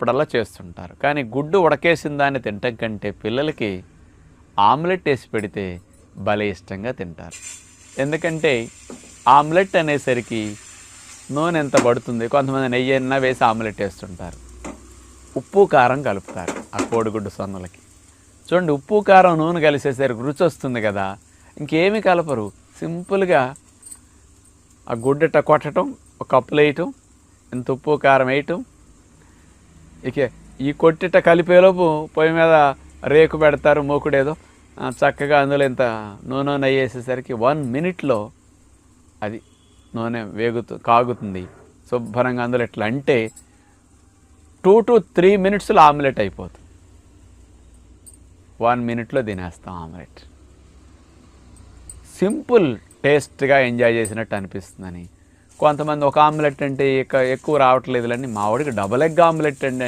ఉన్నప్పుడల్లా చేస్తుంటారు. కానీ గుడ్డు ఉడకేసిన దాన్ని తినటం కంటే పిల్లలకి ఆమ్లెట్ వేసి పెడితే భలే ఇష్టంగా తింటారు. ఎందుకంటే ఆమ్లెట్ అనేసరికి నూనె ఎంత పడుతుంది, కొంతమంది నెయ్యి అయినా వేసి ఆమ్లెట్ వేస్తుంటారు. ఉప్పు కారం కలుపుతారు ఆ కోడిగుడ్డు సొన్నలకి. చూడండి, ఉప్పు కారం నూనె కలిసేసరికి రుచి వస్తుంది కదా. ఇంకేమీ కలపరు, సింపుల్గా ఆ గుడ్డట కొట్టడం, ఒక కప్పులు వేయటం, ఇంత ఉప్పు కారం వేయటం, ఇక ఈ కొట్టిట కలిపేలోపు పొయ్యి మీద రేకు పెడతారు, మూకుడేదో చక్కగా అందులో ఇంత నూనె నెయ్యి వేసేసరికి 1 minute అది నూనె కాగుతుంది శుభ్రంగా. అందులో ఎట్లా అంటే 2 to 3 minutes ఆమ్లెట్ అయిపోతుంది. 1 minute తినేస్తాం ఆమ్లెట్. సింపుల్, టేస్ట్గా ఎంజాయ్ చేసినట్టు అనిపిస్తుందని. కొంతమంది ఒక ఆమ్లెట్ అంటే ఎక్కువ రావట్లేదులని, మా వాడికి డబుల్ ఎగ్ ఆమ్లెట్ అండి